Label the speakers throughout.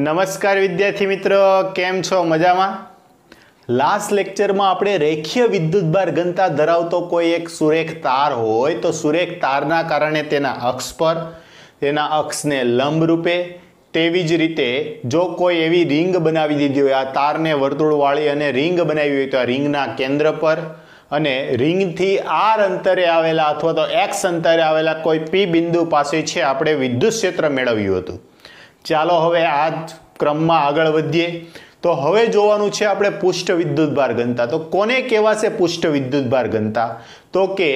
Speaker 1: નમસ્કાર વિદ્યાર્થી મિત્રો, કેમ છો? મજામાં? લાસ્ટ લેક્ચરમાં આપણે રેખીય વિદ્યુતભાર ઘનતા ધરાવતો કોઈ એક સુરેખ તાર હોય તો સુરેખ તારના કારણે તેના અક્ષ પર, તેના અક્ષને લંબ રૂપે, તેવી જ રીતે જો કોઈ એવી રિંગ બનાવી દીધી હોય, આ તારને વર્તુળવાળી અને રિંગ બનાવી હોય તો આ રિંગના કેન્દ્ર પર અને રિંગથી આર અંતરે આવેલા અથવા તો એક્સ અંતરે આવેલા કોઈ પી બિંદુ પાસે છે આપણે વિદ્યુત ક્ષેત્ર મેળવ્યું હતું. ચાલો હવે આ ક્રમમાં આગળ વધીએ. તો હવે જોવાનું છે આપણે પૃષ્ઠ વિદ્યુતભાર ઘનતા. તો કોને કહેવાશે પૃષ્ઠ વિદ્યુતભાર ઘનતા? તો કે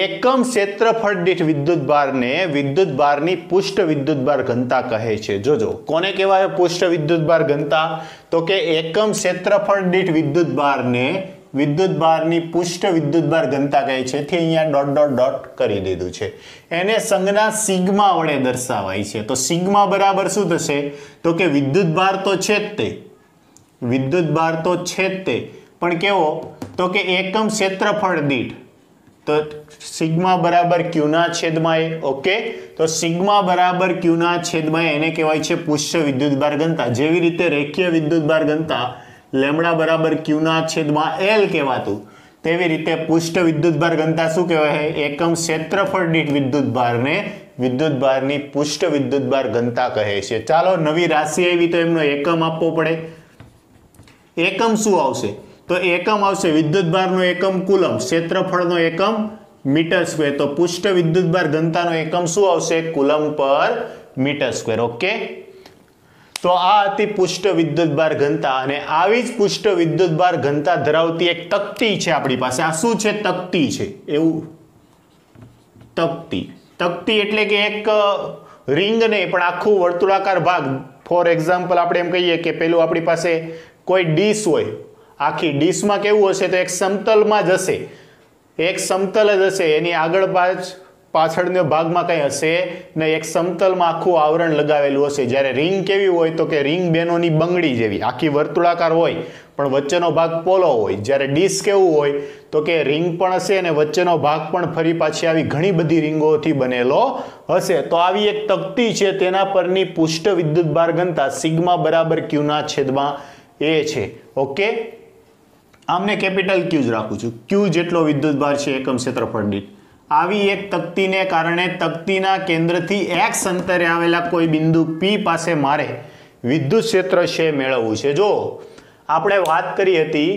Speaker 1: એકમ ક્ષેત્રફળ દીઠ વિદ્યુતભારને વિદ્યુતભારની પૃષ્ઠ વિદ્યુતભાર ઘનતા કહે છે. જોજો કોને કહેવાય પૃષ્ઠ વિદ્યુતભાર ઘનતા? તો કે એકમ ક્ષેત્રફળ દીઠ વિદ્યુતભારને વિદ્યુતભારની પૃષ્ઠ વિદ્યુતભાર ઘનતા કહે છે. થી અહીંયા ડોટ ડોટ ડોટ કરી દીધું છે. એને સંજ્ઞા સિગ્મા વડે દર્શાવાય છે. તો સિગ્મા બરાબર શું થશે? તો કે વિદ્યુતભાર તો છે જ તે, વિદ્યુતભાર તો છે જ તે, પણ કેવો? તો કે એકમ ક્ષેત્રફળ દીઠ. તો સિગ્મા બરાબર ક્યુના છેદમાં એ. ઓકે, તો સિગ્મા બરાબર ક્યુના છેદમાં એને કહેવાય છે પૃષ્ઠ વિદ્યુતભાર ઘનતા. જેવી રીતે રેખીય વિદ્યુતભાર ઘનતા લેમડા બરાબર ક્યુના છેદમાં એલ કહેવાતું, તેવી રીતે પૃષ્ઠ વિદ્યુતભાર ઘનતા શું કહેવાય? એકમ ક્ષેત્રફળ દીઠ વિદ્યુતભારને વિદ્યુતભારની પૃષ્ઠ વિદ્યુતભાર ઘનતા કહે છે. ચાલો, નવી રાશિ આવી તો એમનો એકમ આપવો પડે. એકમ શું આવશે? તો એકમ આવશે વિદ્યુતભારનો એકમ કુલમ, ક્ષેત્રફળનો એકમ મીટર સ્ક્વેર. તો પૃષ્ઠ વિદ્યુતભાર ઘનતાનો એકમ શું આવશે? કુલમ પર મીટર સ્ક્વેર. ઓકે, તો આ હતી પૃષ્ઠ વિદ્યુતભાર ઘનતા. અને આવી જ પૃષ્ઠ વિદ્યુતભાર ઘનતા ધરાવતી એક તકતી છે આપણી પાસે. આ શું છે? તકતી છે. એવું તકતી, તકતી એટલે કે એક રિંગ નહીં પણ આખું વર્તુળાકાર ભાગ. ફોર એક્ઝામ્પલ આપણે એમ કહીએ કે પેલું આપણી પાસે કોઈ ડીશ હોય, આખી ડીશમાં કેવું હશે? તો એક સમતલમાં જ હશે, એક સમતલ જ હશે, એની આગળ પાછળના ભાગમાં કંઈ હશે ને એક સમતલમાં આખું આવરણ લગાવેલું હશે. જ્યારે રિંગ કેવી હોય? તો કે રિંગ બેનોની બંગડી જેવી, આખી વર્તુળાકાર હોય પણ વચ્ચેનો ભાગ પોલો હોય. જ્યારે ડીશ કેવું હોય? તો કે રિંગ પણ હશે અને વચ્ચેનો ભાગ પણ ફરી પાછી આવી ઘણી બધી રિંગોથી બનેલો હશે. તો આવી એક તકતી છે, તેના પરની પૃષ્ઠ વિદ્યુતભાર ઘનતા સિગ્મા બરાબર ક્યુના છેદમાં એ છે. ઓકે, આમને કેપિટલ ક્યુ જ રાખું છું. ક્યુ જેટલો વિદ્યુતભાર છે એકમ ક્ષેત્રફળ દીઠ. આવી એક તકતીને કારણે તકતીના કેન્દ્રથી એક્સ અંતરે આવેલા કોઈ બિંદુ પી પાસે મારે વિદ્યુત ક્ષેત્ર છે મેળવવું છે. જો આપણે વાત કરી હતી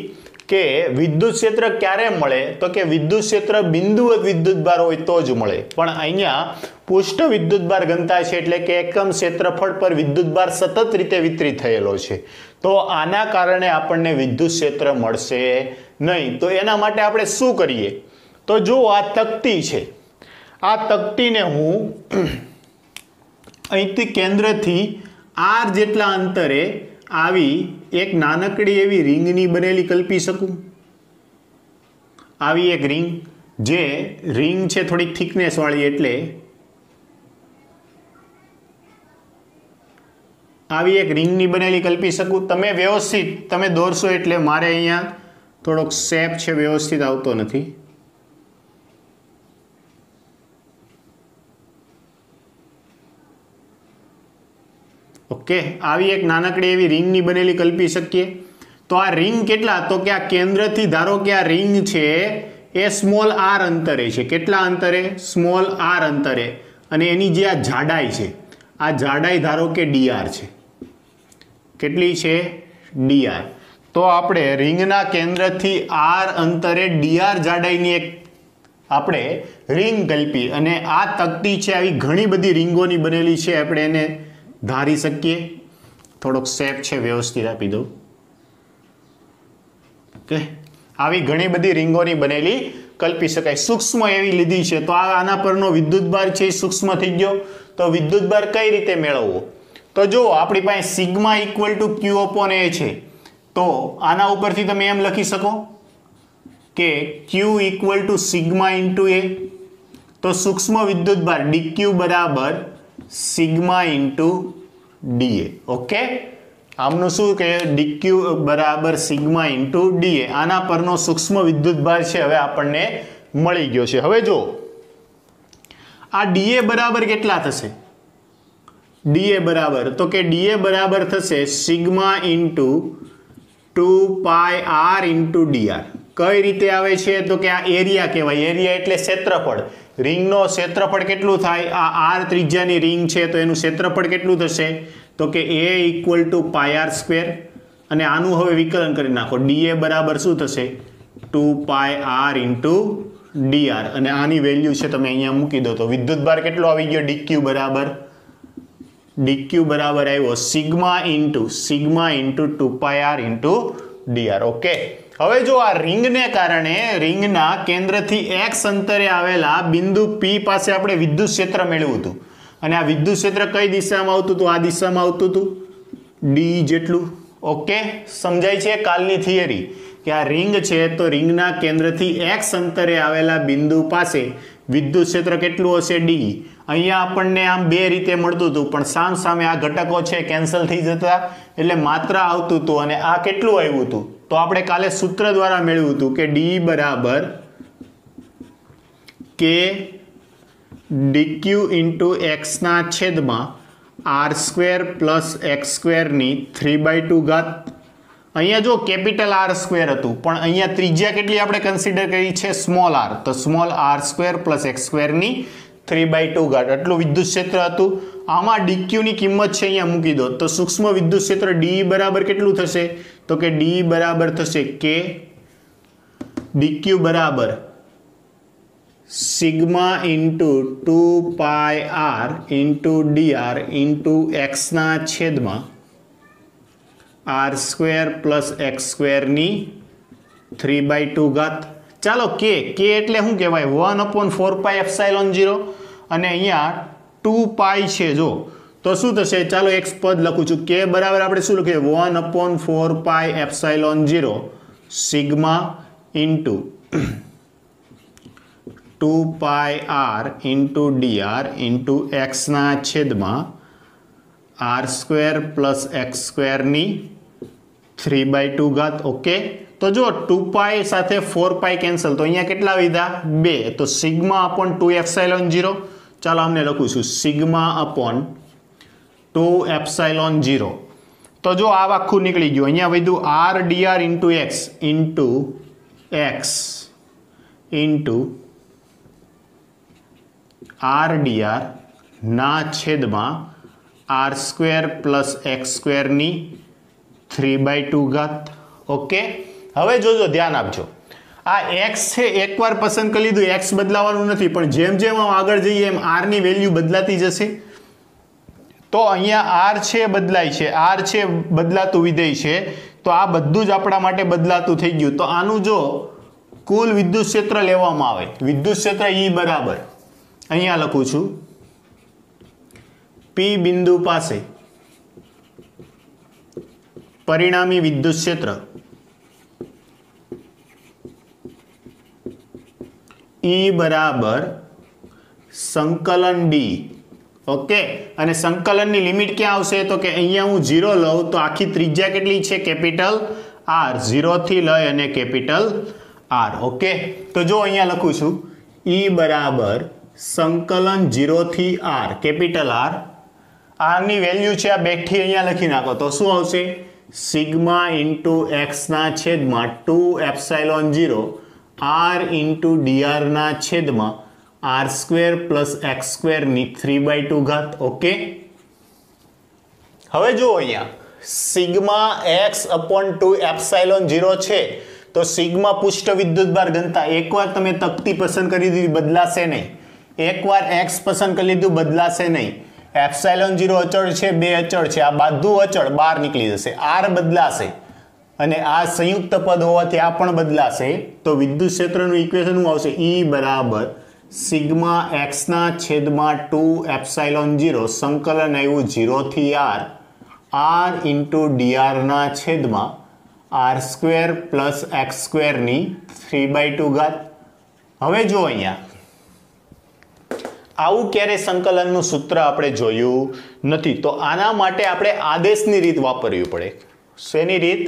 Speaker 1: કે વિદ્યુત ક્ષેત્ર ક્યારે મળે? તો કે વિદ્યુત ક્ષેત્ર બિંદુવત વિદ્યુતભાર હોય તો જ મળે. પણ અહીંયા પૃષ્ઠ વિદ્યુતભાર ઘનતા છે એટલે કે એકમ ક્ષેત્રફળ પર વિદ્યુતભાર સતત રીતે વિતરિત થયેલો છે. તો આના કારણે આપણને વિદ્યુત ક્ષેત્ર મળશે નહીં. તો એના માટે આપણે શું કરીએ? તો જો આ તકતી છે, આ તકતીને હું અહીંથી કેન્દ્રથી આર જેટલા અંતરે આવી એક નાનકડી એવી રિંગની બનેલી કલ્પી શકું. આવી એક રિંગ, જે રિંગ છે થોડીક થિકનેસ વાળી, એટલે આવી એક રિંગની બનેલી કલ્પી શકું. તમે વ્યવસ્થિત તમે દોરશો એટલે મારે અહીંયા થોડોક શેપ છે વ્યવસ્થિત આવતો નથી. ઓકે, આવી એક નાનકડી એવી રિંગની બનેલી કલ્પી શકીએ. તો આ રિંગ કેટલા? તો કે આ કેન્દ્રથી ધારો કે આ રિંગ છે એ સ્મોલ આર અંતરે છે. કેટલા અંતરે? સ્મોલ આર અંતરે. અને એની જે આ જાડાઈ છે, આ જાડાઈ ધારો કે ડીઆર છે. કેટલી છે? ડીઆર. તો આપણે રિંગના કેન્દ્રથી આર અંતરે ડીઆર જાડાઈની એક આપણે રિંગ કલ્પી અને આ તકતી છે આવી ઘણી બધી રિંગોની બનેલી છે. આપણે એને ધારી શકીએ. થોડોક શેપ છે વ્યવસ્થિત આપી દઉં. ઓકે, આવી ઘણી બધી રિંગોની બનેલી કલ્પી શકાય. સૂક્ષ્મ એવી લીધી છે. તો આના પરનો વિદ્યુતભાર છે એ સૂક્ષ્મ થઈ ગયો. તો વિદ્યુતભાર કઈ રીતે મેળવવો? તો જો આપણી પાસે sigma equal to Q upon A છે. તો આના ઉપરથી તમે એમ લખી શકો કે Q equal to sigma into A. તો સૂક્ષ્મ વિદ્યુતભાર ડીક્યુ બરાબર સિગ્મા ઇન્ટુ ડીએ. ઓકે, આમનું શું કહે? ડીક્યુ બરાબર સિગ્મા ઇન્ટુ ડીએ. આના પરનો સૂક્ષ્મ વિદ્યુતભાર છે હવે આપણને મળી ગયો છે. હવે જો આ ડીએ બરાબર કેટલા થશે? ડીએ બરાબર, તો કે ડીએ બરાબર થશે sigma into 2πr into DR. કઈ રીતે આવે છે? તો કે આ એરિયા કહેવાય. એરિયા એટલે ક્ષેત્રફળ. રિંગનો ક્ષેત્રફળ કેટલું થાય? આ આર ત્રિજ્યાની રિંગ છે તો એનું ક્ષેત્રફળ કેટલું થશે? તો કે a equal to pi r square. અને આનું હવે વિકલન કરી નાખો. ડીએ બરાબર શું થશે? 2πr into DR. અને આની વેલ્યુ છે તમે અહીંયા મૂકી દો તો વિદ્યુતભાર કેટલો આવી ગયો? ડીક્યુ બરાબર આવ્યો sigma into 2πr into DR. Okay, હવે જો આ રિંગને કારણે રિંગના કેન્દ્રથી x અંતરે આવેલા બિંદુ P પાસે આપણે વિદ્યુત ક્ષેત્ર મેળવ્યું હતું. અને આ વિદ્યુત ક્ષેત્ર કઈ દિશામાં આવતું હતું? આ દિશામાં આવતું હતું, ડી જેટલું. ઓકે, સમજાય છે કાલની થિયરી કે આ રિંગ છે તો રિંગના કેન્દ્રથી x અંતરે આવેલા બિંદુ પાસે વિદ્યુત ક્ષેત્ર કેટલું હશે? ડી. અહીંયા આપણને આમ બે રીતે મળતું હતું, પણ સામ સામે આ ઘટકો છે કેન્સલ થઈ જતા એટલે માત્ર આવતું હતું. અને આ કેટલું આવ્યું હતું? તો આપણે કાલે સૂત્ર દ્વારા મેળવ્યું હતું કે ડી બરાબર કે ડીક્યુ ઇન્ટુ એક્સ ના છેદમાં આર સ્ક્વેર પ્લસ એક્સ સ્ક્વેરની 3/2 ઘાત. અહીંયા જો કેપિટલ આર સ્ક્વેર હતું, પણ અહીંયા ત્રિજ્યા કેટલી આપણે કન્સિડર કરી છે? Small r. તો small r square plus x સ્ક્વેરની 3/2 ઘાત આટલું વિદ્યુત ક્ષેત્ર હતું. આમાં ડીક્યુ ની કિંમત છે અહીંયા મૂકી દો તો સૂક્ષ્મ વિદ્યુત ક્ષેત્ર ડી બરાબર કેટલું થશે? તો કે ડી બરાબર થશે કે ડીક્યુ બરાબર sigma into 2πr into d r into x ના છેદમાં આર સ્ક્વેર પ્લસ એક્સ સ્ક્વેરની 3/2 ઘાત. ચાલો કે એટલે શું કહેવાય? 1/4πε0. અને અહીંયા 2π છે જો, તો શું થશે? ચાલો એક પદ લખું છું. કે બરાબર આપણે શું લખીએ? 1/4πε0 sigma into 2πr into d r into x ના છેદમાં આર સ્ક્વેર પ્લસ એક્સ સ્ક્વેરની 3/2 ઘાત. ઓકે, તો જો 2π સાથે 4π કેન્સલ, તો અહીંયા કેટલા વિધા? 2. તો સિગ્મા અપોન 2ε0. ચાલો આમને લખું છું સિગ્મા અપોન 2ε0. તો જો આ આખું નીકળી ગયું. અહીંયા વધ્યું r d r into x into r d r ના છેદમાં આર સ્ક્વેર પ્લસ એક્સ સ્ક્વેરની 3/2 ઘાત. ઓકે, હવે જોજો, ધ્યાન આપજો. આ x છે એકવાર પસંદ કરી લીધું, x બદલાવાનું નથી, પણ જેમ જેમ આગળ જઈએ એમ r ની વેલ્યુ બદલાતી જશે. તો અહીંયા r છે બદલાય છે, r છે બદલાતું વિધેય છે, તો આ બધું જ આપણા માટે બદલાતું થઈ ગયું. તો આનું જો કુલ વિદ્યુત ક્ષેત્ર લેવામાં આવે, વિદ્યુત ક્ષેત્ર E બરાબર અહીંયા લખું છું P બિંદુ પાસે પરિણામી વિદ્યુત ક્ષેત્ર E બરાબર સંકલન D. ઓકે, અને સંકલનની લિમિટ ક્યાં આવશે? તો કે અહીંયા હું 0 લઉં તો આખી ત્રિજ્યા કેટલી છે? Capital R. 0 થી લઈ અને કેપિટલ R. ઓકે, તો જો અહીંયા લખું છું E બરાબર સંકલન 0 થી R, કેપિટલ R. R ની વેલ્યુ છે આ બેઠી અહીંયા લખી નાખો તો શું આવશે? સિગ્મા ઇન્ટુ એક્સ ના છેદમાં 2ε0 R ઇન્ટુ ડીઆર ના છેદમાં આર સ્ક્વેર પ્લસ એક્સ સ્ક્વેરની 3/2 ઘાત. ઓકે, હવે જો અહીંયા સિગ્મા એક્સ અપોન 2ε0 છે તો સિગ્મા પૃષ્ઠ વિદ્યુતભાર ઘનતા, એકવાર તમે તકતી પસંદ કરી દીધી બદલાશે નહીં, એકવાર એક્સ પસંદ કરી લીધું બદલાશે નહીં. ε0 અચળ છે, 2 અચળ છે, આ બધું અચળ બહાર નીકળી જશે, આર બદલાશે અને આ સંયુક્ત પદ હોવાથી આ પણ બદલાશે. તો વિદ્યુત ક્ષેત્રનું ઇક્વેશન શું આવશે? E બરાબર સિગ્મા એક્સ ના છેદમાં 2ε0 સંકલન આવ્યું 0 થી R, R ઇન્ટુ ડીઆર ના છેદમાં આર સ્ક્વેર પ્લસ એક્સ સ્ક્વેરની 3/2 ઘાત. હવે જો અહીંયા આવું ક્યારે સંકલનનું સૂત્ર આપણે જોયું નથી, તો આના માટે આપણે આદેશની રીત વાપરવી પડે. શેની રીત?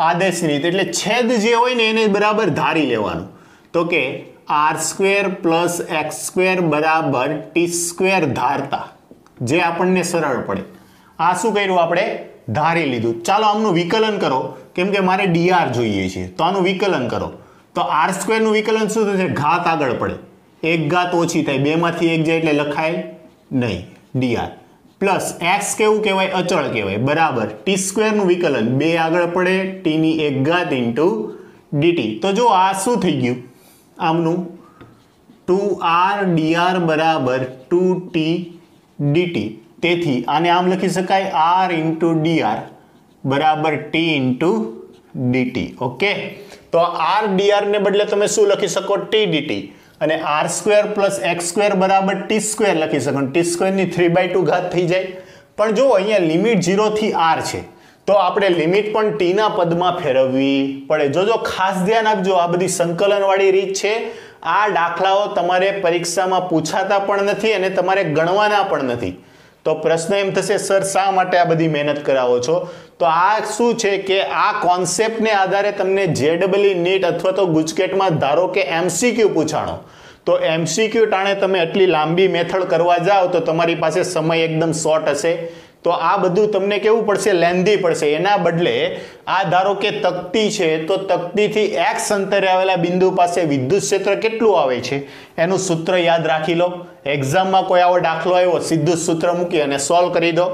Speaker 1: આદેશની રીત. એટલે છેદ જે હોય ને એને બરાબર ધારી લેવાનું. તો કે r square plus x square બરાબર ટી સ્ક્વેર ધારતા, જે આપણને સરળ પડે. આ શું કર્યું આપણે ધારી લીધું. ચાલો આમનું વિકલન કરો કેમ કે મારે dr જોઈએ છે તો આનું વિકલન કરો તો r² નું વિકલન શું થશે ઘાત આગળ પડે એક ઘાત ઓછી થાય બેમાંથી એક જાય એટલે લખાય નહીં dr પ્લસ x કેવું કહેવાય અચળ કહેવાય બરાબર t² નું વિકલન 2 આગળ પડે t ની એક ઘાત ઇન્ટુ dt. તો જો આ શું થઈ ગયું આમનું 2r dr બરાબર 2t dt. તેથી આને આમ લખી શકાય r ઇન્ટુ dr બરાબર t ઇન્ટુ dt. ઓકે તો r dr ને બદલે તમે શું લખી શકો t dt અને r² પ્લસ x² બરાબર t² લખી શકો. t² ની 3/2 ઘાત થઈ જાય. પણ જો અહીંયા લિમિટ 0 થી r છે તો આપણે લિમિટ પણ t ના પદમાં ફેરવવી પડે. જોજો ખાસ ધ્યાન આપજો આ બધી સંકલન વાળી રીત છે. આ દાખલાઓ તમારે પરીક્ષામાં પૂછાતા પણ નથી અને તમારે ગણવાના પણ નથી. તો પ્રશ્ન એમ થશે સર શા માટે આ બધી મહેનત કરાવો છો? તો આ શું છે કે આ કોન્સેપ્ટને આધારે તમને JEE નીટ અથવા તો ગુજકેટમાં ધારો કે MCQ પૂછાણો તો MCQ ટાણે તમે આટલી લાંબી મેથડ કરવા જાઓ તો તમારી પાસે સમય એકદમ શોર્ટ હશે. તો આ બધું તમને કેવું પડશે લેન્ધી પડશે. એના બદલે આ ધારો કે તકતી છે તો તકતીથી x અંતરે આવેલા બિંદુ પાસે વિદ્યુત ક્ષેત્ર કેટલું આવે છે એનું સૂત્ર યાદ રાખી લો. એક્ઝામમાં કોઈ આવો દાખલો આવ્યો સીધું સૂત્ર મૂકી અને સોલ્વ કરી દો.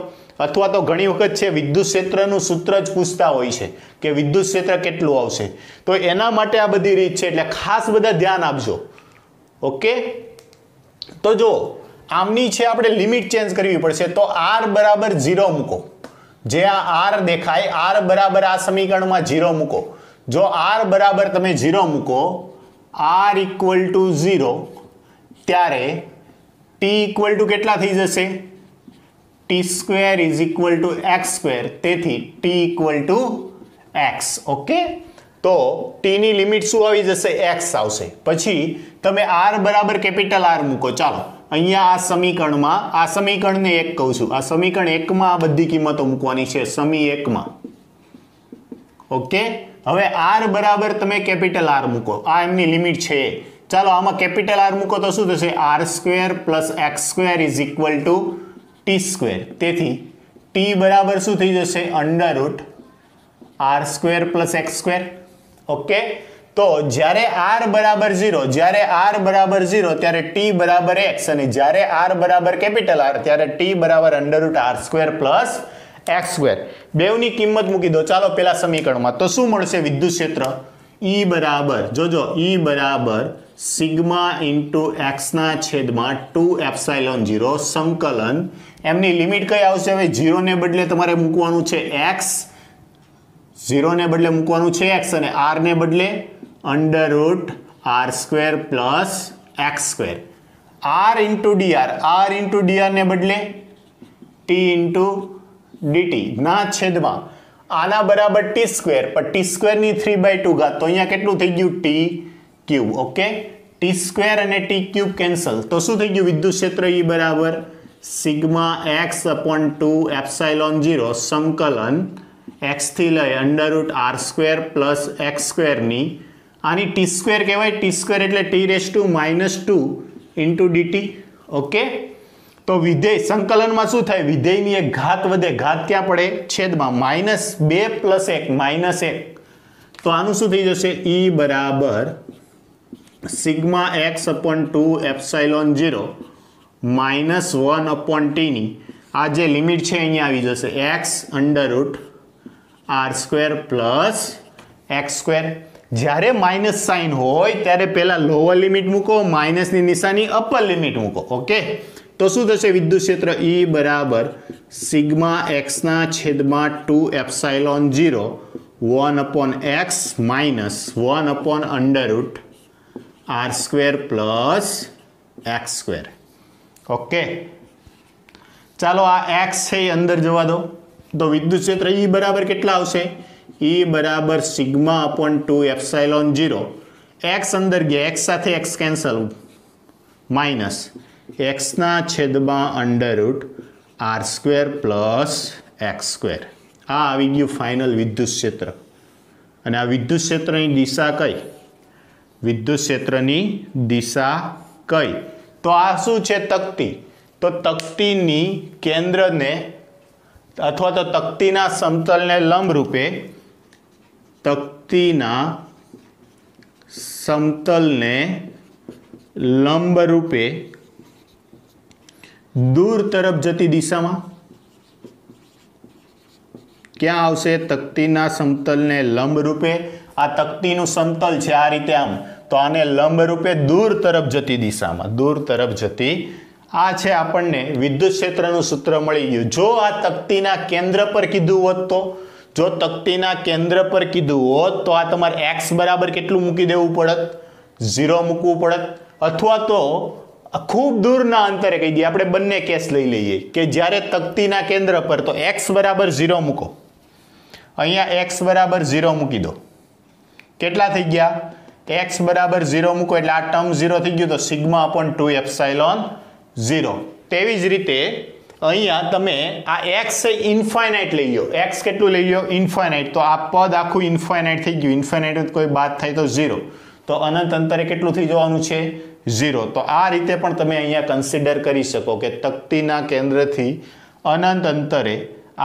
Speaker 1: અથવા તો ઘણી વખત છે વિદ્યુત ક્ષેત્રનું સૂત્ર જ પૂછતા હોય છે કે વિદ્યુત ક્ષેત્ર કેટલું આવશે. તો એના માટે આ બધી રીત છે એટલે ખાસ બધા ધ્યાન આપજો. ઓકે તો જો આમની છે આપણે લિમિટ ચેન્જ કરવી પડશે તો r બરાબર 0 મૂકો. જે આ r દેખાય r બરાબર આ સમીકરણમાં 0 મૂકો. જો r બરાબર તમે 0 મૂકો r ઇક્વલ ટુ 0 ત્યારે t ઇક્વલ ટુ કેટલા થઈ જશે t² is equal to x². તેથી t equal to x. Okay તો t ની લિમિટ શું આવી જશે x આવશે. પછી તમે r બરાબર કેપિટલ R મૂકો. ચાલો અહીંયા આ સમીકરણમાં આ સમીકરણને 1 કહું છું. આ સમીકરણ 1 માં આ બધી કિંમતો મૂકવાની છે સમી 1 માં. ઓકે હવે r બરાબર તમે કેપિટલ R મૂકો. આ એમની લિમિટ છે. ચાલો આમાં કેપિટલ R મૂકો તો શું થશે r² plus x² is equal to t². તેથી t બરાબર શું થઈ જશે √r² પ્લસ x². ઓકે તો જ્યારે r બરાબર 0 ત્યારે t બરાબર x અને જ્યારે r બરાબર કેપિટલ R ત્યારે t બરાબર √r² પ્લસ x². બેવની કિંમત મૂકી દો. ચાલો પેલા સમીકરણમાં તો શું મળશે વિદ્યુત ક્ષેત્ર E બરાબર જોજો E બરાબર સિગ્મા ઇન્ટુ x ના છેદમાં 2ε0 સંકલન એમની લિમિટ કઈ આવશે હવે 0 ને બદલે તમારે મૂકવાનું છે x 0 ને બદલે મૂકવાનું છે x અને r ને બદલે √r² plus x². r into dr ને બદલે t ઇન્ટુ dt ના છેદમાં આના બરાબર t² પણ t² ની 3/2 ઘાત તો અહીંયા કેટલું થઈ ગયું t³. ઓકે t² અને t³ કેન્સલ તો શું થઈ ગયું વિદ્યુત ક્ષેત્ર E બરાબર સિગ્મા x અપોન 2ε0 સંકલન x થી લઈ √r² પ્લસ x² ની આની t² કહેવાય. t² એટલે t⁻² ઇન્ટુ dt. ઓકે તો વિધેય સંકલનમાં શું થાય વિધેયની એક ઘાત વધે. ઘાત ક્યાં પડે છેદમાં -2 પ્લસ 1 -1. તો આનું શું થઈ જશે E બરાબર sigma x upon 2ε0 -1 upon t ની આ જે લિમિટ છે અહીંયા આવી જશે x √r² પ્લસ x². જ્યારે માઇનસ સાઇન હોય ત્યારે પહેલા લોઅર લિમિટ મૂકો માઇનસની નિશાની અપર લિમિટ મૂકો. ઓકે તો શું થશે વિદ્યુત ક્ષેત્ર E બરાબર સિગ્મા x ના છેદમાં 2ε0 1 upon x -1 upon √r² plus x². Okay ચાલો આ x છે એ અંદર જવા દો તો વિદ્યુત ક્ષેત્ર E બરાબર કેટલા આવશે E બરાબર સિગ્મા અપોન 2ε0 x અંદર ગયા x સાથે x કેન્સલ માઇનસ x ના છેદમાં √r² પ્લસ x². આ આવી ગયું ફાઇનલ વિદ્યુત ક્ષેત્ર. અને આ વિદ્યુત ક્ષેત્રની દિશા કઈ વિદ્યુત ક્ષેત્રની દિશા કઈ તો આ શું છે તકતી. તો તો તકતીની કેન્દ્રને અથવા તો તકતીના સમતલને લંબ રૂપે તકતીના સમતલને લંબ રૂપે દૂર તરફ જતી દિશામાં ક્યાં આવશે? તકતીના સમતલને લંબ રૂપે, આ તકતીનું સમતલ છે આ રીતે આમ, તો આને લંબ રૂપે દૂર તરફ જતી દિશામાં, દૂર તરફ જતી, આ છે આપણને વિદ્યુત ક્ષેત્રનું સૂત્ર મળી ગયું. જો આ તકતીના કેન્દ્ર પર કીધું હોત તો, જો તકતીના કેન્દ્ર પર કીધું હોત તો આ તમારે x બરાબર કેટલું મૂકી દેવું પડત? 0 મૂકવું પડત. અથવા તો ખૂબ દૂરના અંતરે કહી દઈએ, આપણે બંને કેસ લઈ લઈએ કે જ્યારે તકતીના કેન્દ્ર પર તો x બરાબર 0 મૂકો, અહીંયા x બરાબર 0 મૂકી દો. કેટલા થઈ ગયા? x બરાબર 0 મૂકો એટલે આ ટર્મ 0 થઈ ગયું, તો સિગ્મા અપોન 2 એપ્સાઇલોન 0. તેવી જ રીતે અહીંયા તમે આ x એ ઇન્ફાઇનાઇટ લઈ લો. x કેટલું લઈ લો? ઇન્ફાઇનાઇટ. તો આ પદ આખું ઇન્ફાઇનાઇટ થઈ ગયું. ઇન્ફાઇનાઇટ કોઈ બાદ થાય તો 0, તો અનંત અંતરે કેટલું થઈ જવાનું છે? 0. તો આ રીતે પણ તમે અહીંયા કન્સિડર કરી શકો કે તકતીના કેન્દ્રથી અનંત અંતરે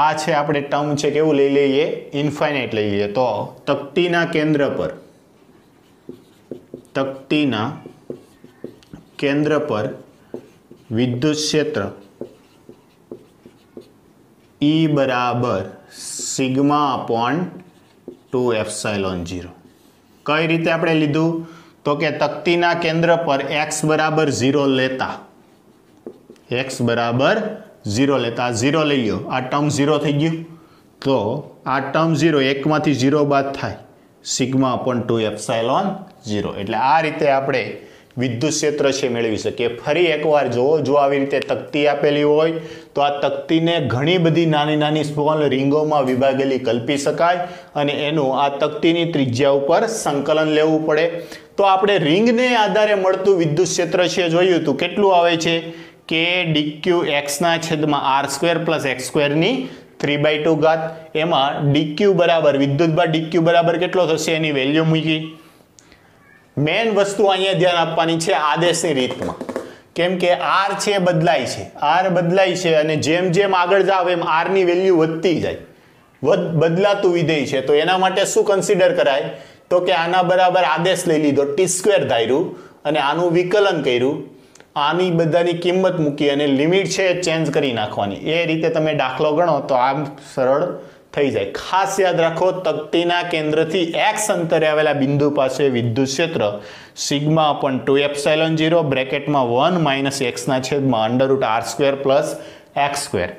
Speaker 1: આ છે આપણે ટર્મ છે કેવું લઈ લઈએ? ઇન્ફાઇનાઇટ લઈ લઈએ. તો તકતીના કેન્દ્ર પર, તકતીના કેન્દ્ર પર વિદ્યુત ક્ષેત્ર E બરાબર સિગ્મા અપોન 2 એપ્સાઇલોન 0. કઈ રીતે આપણે લીધું? તો કે તકતીના કેન્દ્ર પર x બરાબર 0 લેતા, x બરાબર 0 લેતા 0 લઈ લો, આ ટર્મ 0 થઈ ગયું, તો આ ટર્મ 0, એકમાંથી 0 બાદ થાય, સિગ્મા અપોન 2 એપ્સાઇલોન 0. એટલે આ રીતે આપણે વિદ્યુત ક્ષેત્ર છે મેળવી શકીએ. ફરી એકવાર જુઓ, જો આવી રીતે તકતી આપેલી હોય તો આ તકતીને ઘણી બધી નાની નાની સ્મોલ રિંગોમાં વિભાગેલી કલ્પી શકાય અને એનું આ તકતીની ત્રિજ્યા ઉપર સંકલન લેવું પડે. તો આપણે રિંગને આધારે મળતું વિદ્યુત ક્ષેત્ર છે જોયું હતું, કેટલું આવે છે? કે dq x ના છેદમાં r² પ્લસ x² ની 3/2 ઘાત. એમાં dq બરાબર, વિદ્યુતભાર dq બરાબર કેટલો થશે એની વેલ્યુ મૂકી. મેન વસ્તુ અહીંયા ધ્યાન આપવાની છે આદેશની રીતમાં, કેમ કે r છે બદલાય છે, r બદલાય છે અને જેમ જેમ આગળ જાવ એમ r ની વેલ્યુ વધતી જાય, બદલાતું વિધેય છે. તો એના માટે શું કન્સિડર કરાય? તો કે આના બરાબર આદેશ લઈ લીધો, t² ધાર્યું અને આનું વિકલન કર્યું, આની બધાની કિંમત મૂકી અને લિમિટ છે એ ચેન્જ કરી નાખવાની. એ રીતે તમે દાખલો ગણો તો આમ સરળ થઈ જાય. ખાસ યાદ રાખો, તકતીના કેન્દ્રથી x અંતરે આવેલા બિંદુ પાસે વિદ્યુત ક્ષેત્ર sigma upon 2 epsilon 0 બ્રેકેટમાં 1 minus x ના છેદમાં √r² પ્લસ x².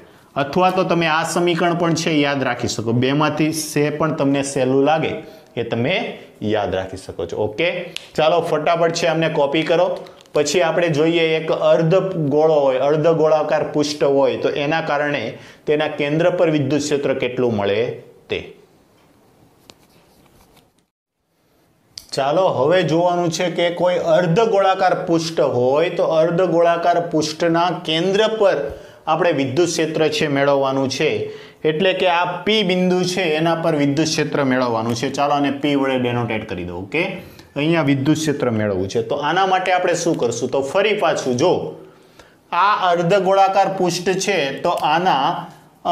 Speaker 1: અથવા તો તમે આ સમીકરણ પણ છે યાદ રાખી શકો, બેમાંથી સે પણ તમને સહેલું લાગે એ તમે યાદ રાખી શકો છો. ઓકે, ચાલો ફટાફટ છે અમને કોપી કરો. પછી આપણે જોઈએ એક અર્ધ ગોળો હોય, અર્ધ ગોળાકાર પૃષ્ઠ હોય તો એના કારણે તેના કેન્દ્ર પર વિદ્યુત ક્ષેત્ર કેટલું મળે તે. ચાલો હવે જોવાનું છે કે કોઈ અર્ધ ગોળાકાર પૃષ્ઠ હોય તો અર્ધ ગોળાકાર પૃષ્ઠના કેન્દ્ર પર આપણે વિદ્યુત ક્ષેત્ર છે મેળવવાનું છે. એટલે કે આ P બિંદુ છે એના પર વિદ્યુત ક્ષેત્ર મેળવવાનું છે. ચાલો આને P વડે ડેનોટેટ કરી દો. ઓકે, અહીંયા વિદ્યુત ક્ષેત્ર મેળવવું છે. તો આના માટે આપણે શું કરશું? તો ફરી પાછું જો આ અર્ધ ગોળાકાર પૃષ્ઠ છે તો આના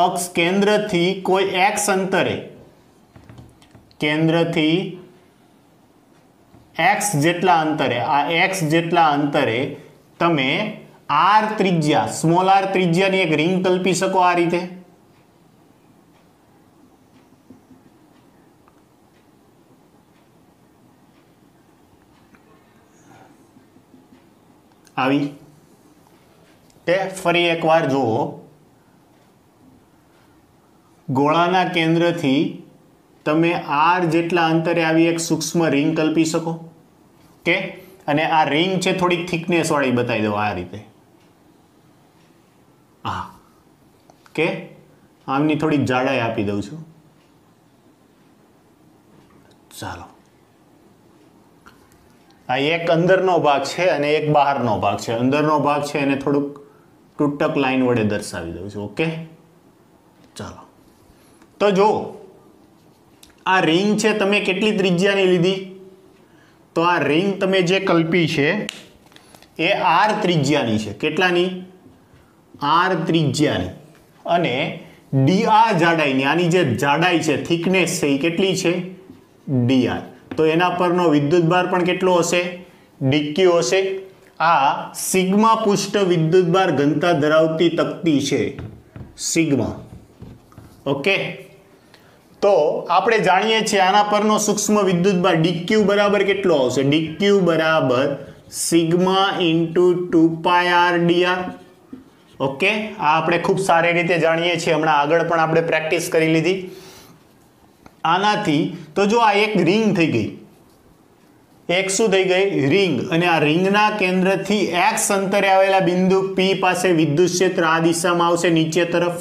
Speaker 1: અક્ષ કેન્દ્રથી કોઈ x અંતરે, કેન્દ્રથી x જેટલા અંતરે, આ x જેટલા અંતરે તમે r ત્રિજ્યા, સ્મોલ r ત્રિજ્યાની એક રિંગ કલ્પી શકો. આ રીતે આવી તે ફરી એકવાર જુઓ, ગોળાના કેન્દ્રથી તમે r જેટલા અંતરે આવી એક સૂક્ષ્મ રિંગ કલ્પી શકો. કે અને આ રિંગ છે થોડીક થિકનેસ વાળી બતાવી દો આ રીતે. હા, કે આમની થોડીક જાડાઈ આપી દઉં છું. ચાલો, આ એક અંદરનો ભાગ છે અને એક બહારનો ભાગ છે. અંદરનો ભાગ છે એને થોડુંક તૂટક લાઈન વડે દર્શાવી દઉં છું. ઓકે, ચાલો તો જો આ રિંગ છે તમે કેટલી ત્રિજ્યાની લીધી? તો આ રિંગ તમે જે કલ્પી છે એ r ત્રિજ્યાની છે. કેટલાની? આર ત્રિજ્યાની અને ડી આર જાડાઈની, આની જે જાડાઈ છે થિકનેસ છે એ કેટલી છે ડીઆર, તો એના પરનો વિદ્યુતભાર પણ કેટલો હશે ડીક્યુ હશે. આ સિગ્મા પુષ્ટ વિદ્યુતભાર ઘનતા ધરાવતી તક્તી છે સિગ્મા. ઓકે, તો આપણે જાણીએ છીએ આના પરનો સૂક્ષ્મ વિદ્યુતભાર ડીક્યુ બરાબર કેટલો આવશે, ડીક્યુ બરાબર sigma into 2πr dr. Okay, આ આપણે ખૂબ સારી રીતે જાણીએ છીએ, હમણાં આગળ પણ આપણે પ્રેક્ટિસ કરી લીધી. આનાથી તો જો આ એક રિંગ થઈ ગઈ, એક શું થઈ ગઈ રિંગ, અને આ રિંગના કેન્દ્રથી x અંતરે આવેલા બિંદુ P પાસે વિદ્યુત ક્ષેત્ર આ દિશામાં આવશે નીચે તરફ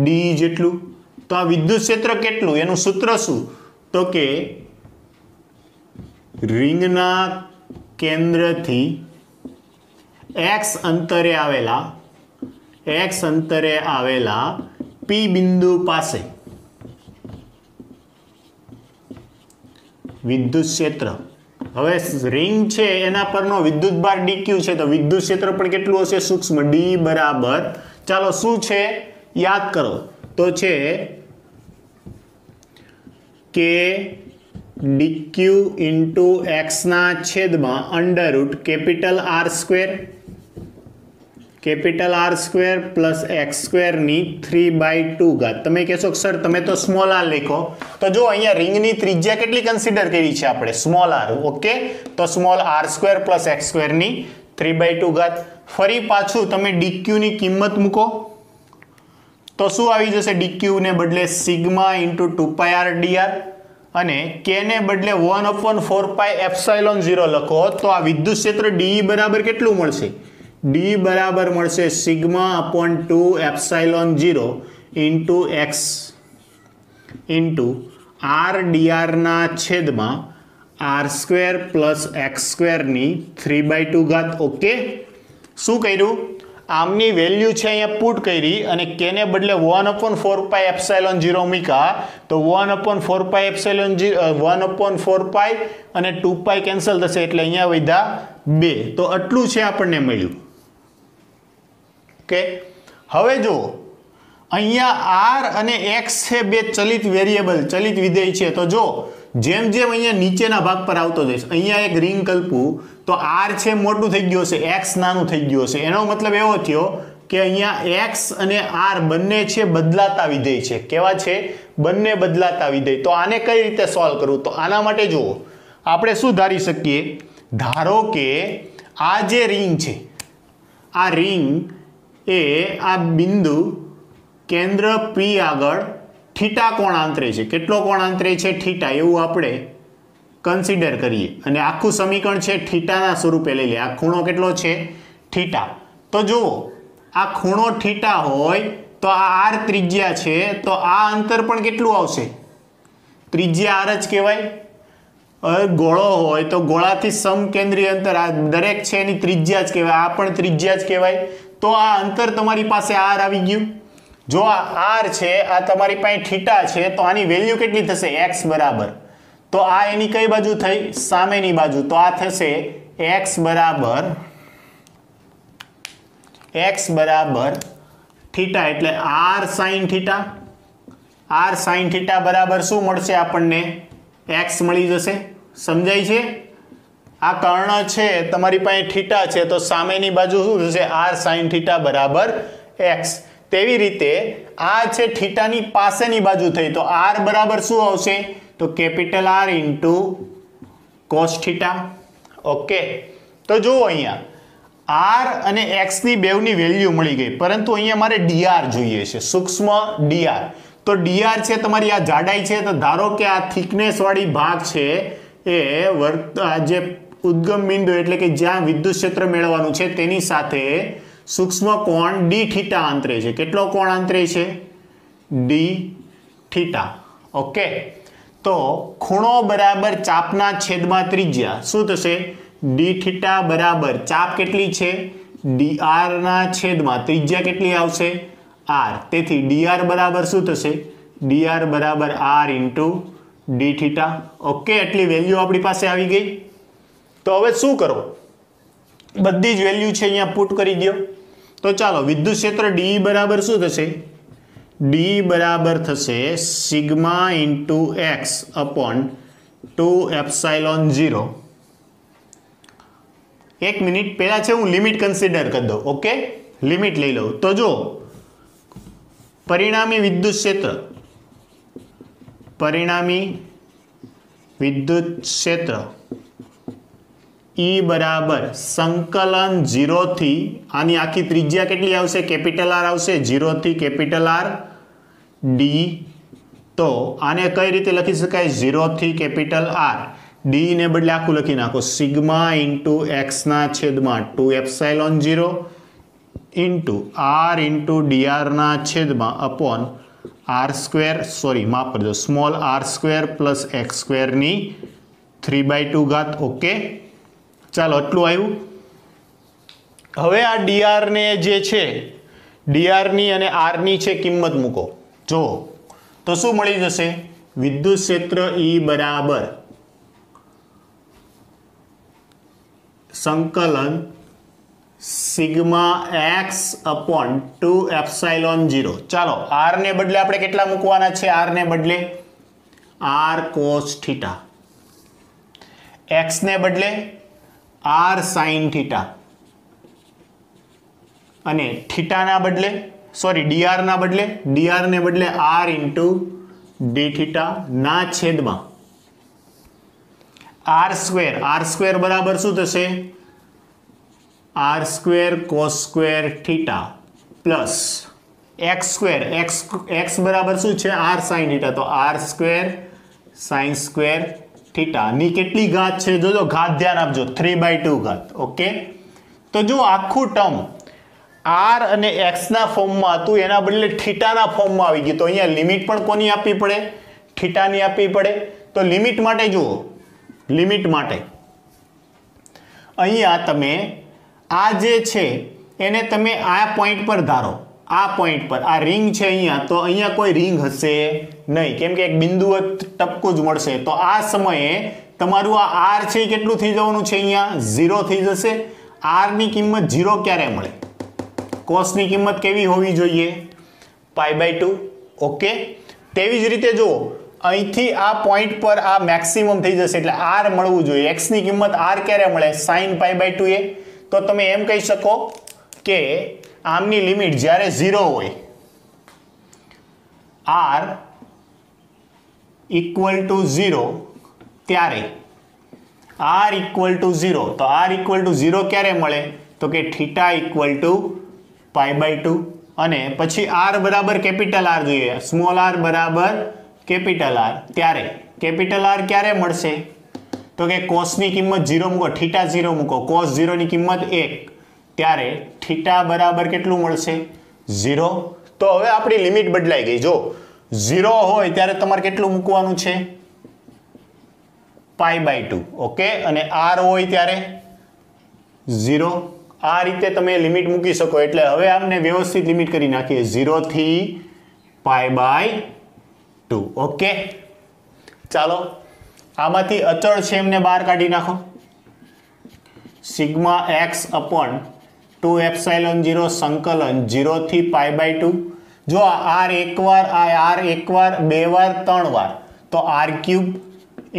Speaker 1: d જેટલું. તો આ વિદ્યુત ક્ષેત્ર કેટલું એનું સૂત્ર શું, તો કે રિંગના કેન્દ્રથી x અંતરે આવેલા P બિંદુ પાસે વિદ્યુત ક્ષેત્ર. હવે રિંગ છે એના પરનો વિદ્યુતભાર dq છે, તો વિદ્યુત ક્ષેત્ર પણ કેટલું હશે સૂક્ષ્મ d બરાબર, ચાલો શું છે યાદ કરો, તો છે કે dq ઇન્ટુ x ના છેદમાં under root capital R square plus x સ્ક્વેરની 3/2. તમે કહેશો સર તમે તો સ્મોલ આર લખો, તો જો અહીંયા રિંગની ત્રિજ્યા કેટલી કન્સિડર કરી છે આપણે સ્મોલ આર. ઓકે, તો small r square plus x સ્ક્વેરની 3/2. ફરી પાછું તમે dq ની કિંમત મૂકો તો શું આવી જશે, dq ને બદલે સિગ્મા ઇન્ટુ 2πr dr અને k ને બદલે 1/4πε0 લખો, તો આ વિદ્યુત ક્ષેત્ર d બરાબર કેટલું મળશે, d બરાબર મળશે sigma upon 2ε0 into x into r dr ના છેદમાં r સ્ક્વેર પ્લસ x સ્ક્વેરની 3/2. ઓકે, શું કર્યું, આમની વેલ્યુ છે અહીંયા પુટ કરી અને k ને બદલે 1/4πε0 મૂક્યા, તો 1/4π અને 2π કેન્સલ થશે એટલે અહીંયા વધ્યા 2. તો આટલું છે આપણને મળ્યું. ઓકે, હવે જો અહીંયા r અને x છે બે ચલિત વેરિયેબલ ચલિત વિધેય છે, તો જો જેમ જેમ અહીંયા નીચેના ભાગ પર આવતો જઈશ, અહીંયા એક રિંગ કલ્પું તો r છે મોટું થઈ ગયું હશે, x નાનું થઈ ગયું હશે. એનો મતલબ એવો થયો કે અહીંયા x અને r બંને છે બદલાતા વિધેય છે. કેવા છે, બંને બદલાતા વિધેય. તો આને કઈ રીતે સોલ્વ કરવું, તો આના માટે જુઓ આપણે શું ધારી શકીએ, ધારો કે આ જે રિંગ છે, આ રિંગ એ આ બિંદુ કેન્દ્ર P આગળ થીટા કોણ આંતરે છે, કેટલો કોણ આંતરે છે થીટા, એવું આપણે કન્સિડર કરીએ અને આખું સમીકરણ છે થીટાના સ્વરૂપે લઈ લે. આ ખૂણો કેટલો છે થીટા, તો જુઓ આ ખૂણો થીટા હોય તો આ r ત્રિજ્યા છે, તો આ અંતર પણ કેટલું આવશે, ત્રિજ્યા r જ કહેવાય. ગોળો હોય તો ગોળાથી સમકેન્દ્રીય અંતર આ દરેક છે એની ત્રિજ્યા જ કહેવાય, આ પણ ત્રિજ્યા જ કહેવાય. તો આ અંતર તમારી પાસે r આવી ગયું. જો આ r છે, આ તમારી પાસે થીટા છે, તો આની વેલ્યુ કેટલી થશે x બરાબર, તો આ એની કઈ બાજુ થઈ સામેની બાજુ, તો આ થશે x બરાબર થીટા એટલે r sin થીટા બરાબર શું મળશે આપણને, x મળી જશે. સમજાય છે, આ કર્ણ છે તમારી પાસે થીટા છે, તો સામેની બાજુ શું થશે r sin થીટા બરાબર x. તેવી રીતે આ છે થીટાની પાસેની બાજુ થઈ, તો r બરાબર શું આવશે, તો capital R into cos theta. Okay, તો જુઓ અહીંયા r અને x ની બેવની વેલ્યુ મળી ગઈ, પરંતુ અહીંયા મારે dr જોઈએ છે, સૂક્ષ્મ dr. તો dr છે તમારી આ જાડાઈ છે, તો ધારો કે આ થિકનેસ વાળી ભાગ છે એ જે ઉદ્ગમ બિંદુ એટલે કે જ્યાં વિદ્યુત ક્ષેત્ર મેળવવાનું છે તેની સાથે સૂક્ષ્મ કોણ d થીટા આંતરે છે. કેટલો કોણ આંતરે છે, d થીટા. ઓકે, તો ખૂણો બરાબર ચાપના છેદમાં ત્રિજ્યા શું થશે, d થીટા બરાબર ચાપ કેટલી છે, dr ના છેદમાં ત્રિજ્યા કેટલી આવશે r. તેથી dr બરાબર શું થશે, dr બરાબર r into d theta. Okay, એટલી વેલ્યુ આપણી પાસે આવી ગઈ. તો હવે શું કરો, બધી જ વેલ્યુ છે અહીંયા પુટ કરી દો. તો ચાલો વિદ્યુત ક્ષેત્ર ડી બરાબર શું થશે? ડી બરાબર થશે sigma into x upon 2 epsilon 0. એક મિનિટ પહેલા છે હું લિમિટ કન્સિડર કરી દઉં. ઓકે, લિમિટ લઈ લઉં. તો જો પરિણામી વિદ્યુત ક્ષેત્ર E બરાબર સંકલન 0 થી આની આખી ત્રિજ્યા કેટલી આવશે? કેપિટલ આર આવશે. 0 થી કેપિટલ આર ડી. તો આને કઈ રીતે લખી શકાય? 0 થી કેપિટલ આર ડી ને બદલે આખું લખી નાખો સિગ્મા ઇન્ટુ એક્સ ના છેદમાં 2 epsilon 0 into r into d r ના છેદમાં અપોન આર સ્ક્વેર, સોરી માફ કરજો, small r square plus x square ની 3/2 ઘાત. ઓકે, ચાલો આટલું આવ્યું. હવે આ ડીઆર ને જે છે ડીઆર ની અને આર ની છે કિંમત મૂકો. જો તો શું મળી જશે? વિદ્યુત ક્ષેત્ર E બરાબર સંકલન સિગ્મા એક્સ અપોન 2 એપ્સાઇલોન 0. ચાલો આર ને બદલે આપણે કેટલા મૂકવાના છે? આર ને બદલે આર કોસ થીટા, એક્સ ને બદલે આર સાઇન થીટા અને થીટાના બદલે ડીઆરના બદલે આર ઇન્ટુ ડી થીટા ના છેદમાં આર સ્ક્વેર બરાબર શું થશે? R square cos square theta plus x square, x બરાબર શું છે? R sine theta. તો r square sine square theta ની કેટલી ઘાત છે? જોજો ઘાત ધ્યાન આપજો, 3/2 ઘાત. ઓકે, તો જો આખું ટર્મ આર અને એક્સ ના ફોર્મમાં હતું એના બદલે થીટાના ફોર્મમાં આવી ગયું. તો અહીંયા લિમિટ પણ કોની આપવી પડે? થીટાની આપવી પડે. તો લિમિટ માટે જુઓ, લિમિટ માટે અહીંયા તમે આ જે છે એને તમે આ પોઈન્ટ પર ધારો, આ પોઈન્ટ પર આ રિંગ છે અહીંયા, તો અહીંયા કોઈ રિંગ હશે નહીં, કેમ કે એક બિંદુ ટપકું જ મળશે. તો આ સમયે તમારું આ આર છે એ કેટલું થઈ જવાનું છે? અહીંયા 0 થઈ જશે. આર ની કિંમત 0 ક્યારે મળે? કોસ ની કિંમત કેવી હોવી જોઈએ? π/2. ઓકે, તેવી જ રીતે જો અહીંથી આ પોઈન્ટ પર આ મેક્સિમમ થઈ જશે એટલે આર મળવું જોઈએ. એક્સ ની કિંમત આર ક્યારે મળે? sin π/2 એ. તો તમે એમ કહી શકો કે આમની લિમિટ જ્યારે 0 હોય, r = 0 ત્યારે r = 0. તો r = 0 ક્યારે મળે? તો કે θ = π/2 અને પછી r બરાબર કેપિટલ R જોઈએ, સ્મોલ r બરાબર કેપિટલ R. ત્યારે કેપિટલ R ક્યારે મળશે? તો કે cos ની કિંમત 0 મૂકો, θ 0 મૂકો, cos 0 ની કિંમત 1, ત્યારે θ બરાબર કેટલું મળશે? 0. તો હવે આપણી લિમિટ બદલાઈ ગઈ. જો 0 હોય ત્યારે તમારે કેટલું મૂકવાનું છે? π/2. ઓકે, અને r હોય ત્યારે 0. આ રીતે તમે લિમિટ મૂકી શકો. એટલે હવે આમને વ્યવસ્થિત લિમિટ કરી નાખીએ 0 થી π/2. ઓકે, ચાલો આમાંથી અચળ છે એમને બહાર કાઢી નાખો. સિગ્મા એક્સ અપોન 2 એપ્સાઇલોન 0 સંકલન 0 થી π/2. જો આર એકવાર, આ આર એકવાર, બે વાર, ત્રણ વાર, તો r³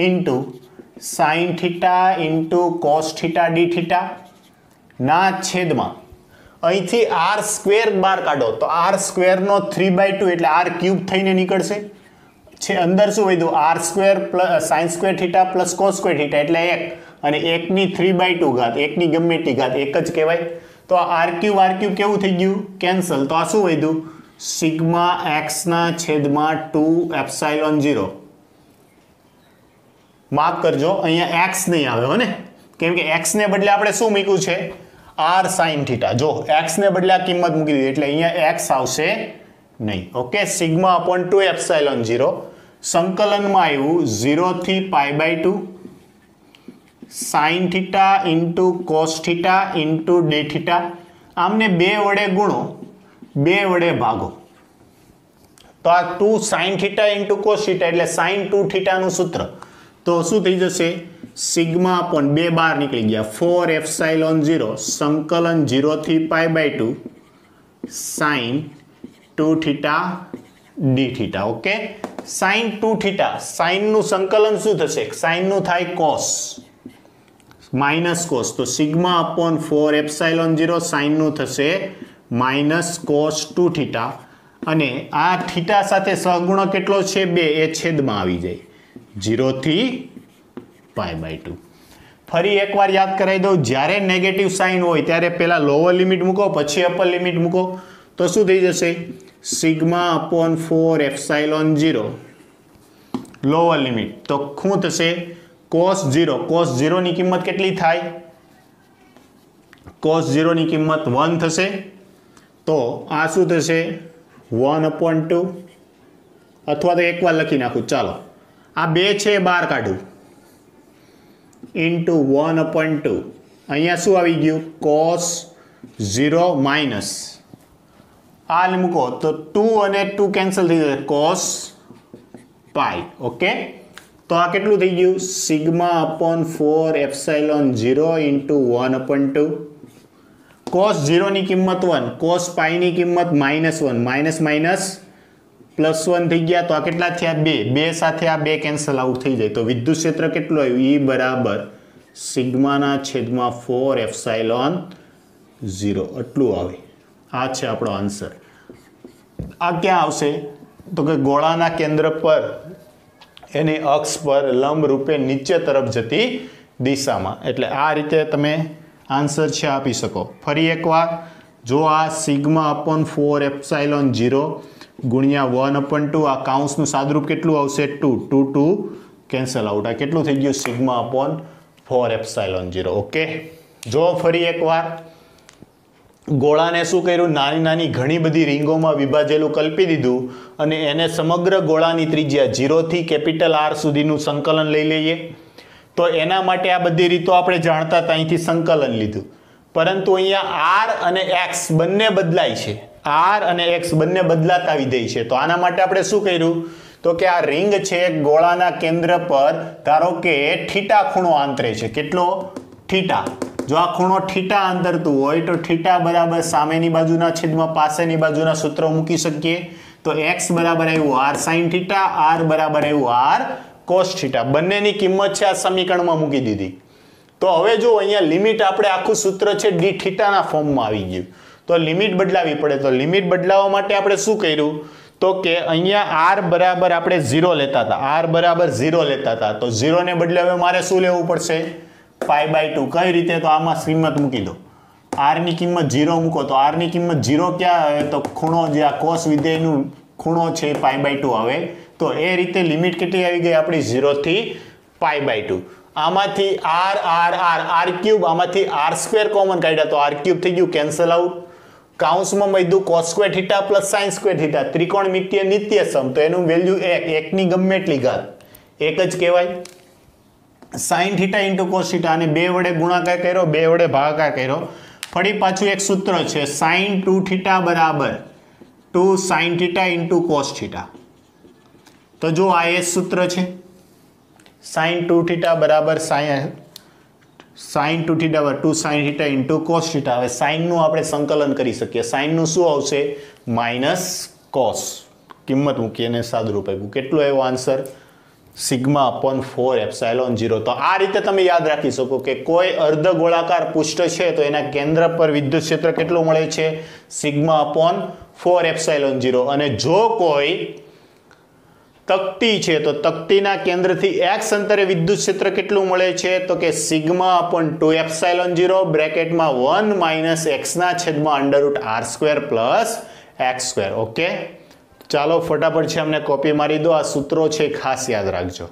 Speaker 1: into sign theta into cos theta d theta ના છેદમાં અહીંથી આર સ્ક્વેર બહાર કાઢો તો આર સ્ક્વેરનો 3/2 એટલે r³ થઈને નીકળશે. છે અંદર શું વધ્યું? R square plus sine square theta plus cos square theta એટલે 1 અને 1 ની 3/2 ઘાત, 1 ની ગમે તે ઘાત એક જ કહેવાય. તો r³ કેવું થઈ ગયું? કેન્સલ. તો આ શું વધ્યું? સિગ્મા એક્સ ના છેદમાં 2 એપ્સાઇલોન 0. માફ કરજો, અહીંયા એક્સ નહીં આવે હો ને, કેમ કે એક્સ ને બદલે આપણે શું મૂક્યું છે? R sine theta. જો એક્સ ને બદલે આ કિંમત મૂકી દીધી એટલે અહીંયા એક્સ આવશે નહીં. ઓકે, સિગ્મા અપોન 2 એપ્સાઇલોન 0 સંકલનમાં આવ્યું 0 થી π/2 sine theta into cos theta into d theta. આમને 2 વડે ગુણો, 2 વડે ભાગો. તો આ 2 sign theta into cos theta એટલે સાઇન 2 થીટાનું સૂત્ર. તો શું થઈ જશે? સિગ્મા અપોન 2 બહાર નીકળી ગયા 4 એપ્સાઇલોન 0 સંકલન 0 થી π/2 sine 2 theta d theta. Okay, sine 2 theta, સાઇનનું સંકલન શું થશે? સાઇનનું થાય કોસ માઇનસ કોસ, તો સિગ્મા અપોન 4 એપ્સાઇલોન 0 સાઇનનું થશે માઇનસ કોસ 2 થીટા, અને આ થીટા સાથે સહગુણક કેટલો છે? 2, એ છેદમાં આવી જાય 0 થી π/2. ફરી એકવાર યાદ કરાવી દઉં, જ્યારે નેગેટિવ સાઇન હોય ત્યારે પહેલા લોઅર લિમિટ મૂકો, પછી અપર લિમિટ મૂકો, તો શું થઈ જશે? Sigma upon 4 epsilon 0 lower limit, તો શું થશે? કોસ 0. કોસ 0 ની કિંમત કેટલી થાય? કોસ 0 ની કિંમત 1 થશે, તો આ શું થશે? 1/2, અથવા તો એકવાર લખી નાખું, ચાલો આ 2 છે એ બહાર કાઢું, ઇન્ટુ 1/2. અહીંયા શું આવી ગયું? કોસ 0 માઇનસ આ મૂકો તો 2 અને 2 કેન્સલ થઈ જશે, કોસ પાઈ. ઓકે, તો આ કેટલું થઈ ગયું? Sigma upon 4 epsilon 0 into 1/2. Cos 0 ની કિંમત 1, કોસ પાઈની કિંમત -1, માઇનસ માઇનસ +1 થઈ ગયા, તો આ કેટલા થયા? 2. 2 સાથે આ 2 કેન્સલ આઉટ થઈ જાય, તો વિદ્યુત ક્ષેત્ર કેટલું આવ્યું? E બરાબર સિગ્માના છેદમાં 4 એપ્સાઇલોન 0 આટલું આવે. આ છે આપણો આન્સર. આ ક્યાં આવશે? તો કે ગોળાના કેન્દ્ર પર એની અક્ષ પર લંબ રૂપે નીચે તરફ જતી દિશામાં. એટલે આ રીતે તમે આન્સર છે આપી શકો. ફરી એકવાર, જો આ સિગ્મા અપોન 4 એપ્સાઇલોન 0 ગુણ્યા 1/2, આ કાઉન્સનું સાદરૂપ કેટલું આવશે? 2. 2 2 કેન્સલ આઉટ. આ કેટલું થઈ ગયું? Sigma upon 4 epsilon 0. ઓકે, જો ફરી એકવાર, ગોળાને શું કર્યું? નાની નાની ઘણી બધી રીંગોમાં વિભાજેલું કલ્પી દીધું, અને એને સમગ્ર ગોળાની ત્રિજ્યા 0 થી કેપિટલ R સુધીનું સંકલન લઈ લઈએ. તો એના માટે આ બધી રીતો આપણે જાણતા હતા, અહીંથી સંકલન લીધું, પરંતુ અહીંયા R અને X બંને બદલાય છે. R અને X બંને બદલાતા વિધેય છે. તો આના માટે આપણે શું કર્યું? તો કે આ રિંગ છે ગોળાના કેન્દ્ર પર, ધારો કે થીટા ખૂણો આંતરે છે. કેટલો? થીટા. જો આ ખૂણો થીટા આંતરતું હોય તો થીટા બરાબર સામેની બાજુના છેદમાં પાસેની બાજુના સૂત્ર મૂકી શકીએ. તો x બરાબર આવ્યું r sin થીટા, r બરાબર આવ્યું r cos થીટા. બંનેની કિંમત છે આ સમીકરણમાં મૂકી દીધી. તો હવે જો અહીંયા લિમિટ આપણે આખું સૂત્ર છે d થીટાના ફોર્મમાં આવી ગયું, તો લિમિટ બદલાવી પડે. તો લિમિટ બદલાવવા માટે આપણે શું કર્યું? તો કે અહીંયા r બરાબર આપણે 0 લેતા હતા, r બરાબર 0 લેતા હતા, તો 0 ને બદલે હવે મારે શું લેવું પડશે? π/2. કઈ રીતે? તો આમાં કિંમત મૂકી દો, r ની કિંમત 0 મૂકો, તો r ની કિંમત 0 ક્યાં આવે? તો ખૂણો જે આ cos વિધેયનું ખૂણો છે π/2 આવે. તો એ રીતે લિમિટ કેટલી આવી ગઈ આપણી? 0 થી π/2. આમાંથી r ક્યુબ, આમાંથી r² કોમન કાઢ્યા, તો r³ થઈ ગયું કેન્સલ આઉટ. કાઉન્સમાં મધ્યું cos² theta plus sin² theta, ત્રિકોણમિતીય નિત્ય સમ, તો એનું વેલ્યુ 1, 1 ની ગમે એટલી ઘાત 1 જ કહેવાય. sin theta into cos theta, અને 2 વડે ગુણાકાર કર્યો, 2 વડે ભાગાકાર કર્યો. ફરી પાછું એક સૂત્ર છે, sin 2 થીટા બરાબર 2 sin theta into cos theta. તો જો આ એ સૂત્ર છે, sin 2 થીટા બરાબર sin 2 થીટા બરાબર 2 sin theta into cos theta. હવે sin નું આપણે સંકલન કરી શકીએ. sin નું શું આવશે? Minus cos. કિંમત મૂકી અને સાદુરૂપ આપ્યું. કેટલું આવ્યો આન્સર? Sigma upon 4 epsilon 0. તો આ રીતે તમે યાદ રાખી શકો કે કોઈ અર્ધગોળાકાર પૃષ્ઠ છે તો એના કેન્દ્ર પર વિદ્યુત ક્ષેત્ર કેટલું મળે છે? Sigma upon 4 epsilon 0. અને જો કોઈ તકતી છે તો તકતીના કેન્દ્રથી x અંતરે વિદ્યુત ક્ષેત્ર કેટલું મળે છે? તો કે sigma upon 2 epsilon 0 બ્રેકેટમાં 1 minus x ના છેદમાં √r² પ્લસ x². ઓકે, ચાલો ફટાફટ છે અમને કોપી મારી દો. આ સૂત્રો છે ખાસ યાદ રાખજો.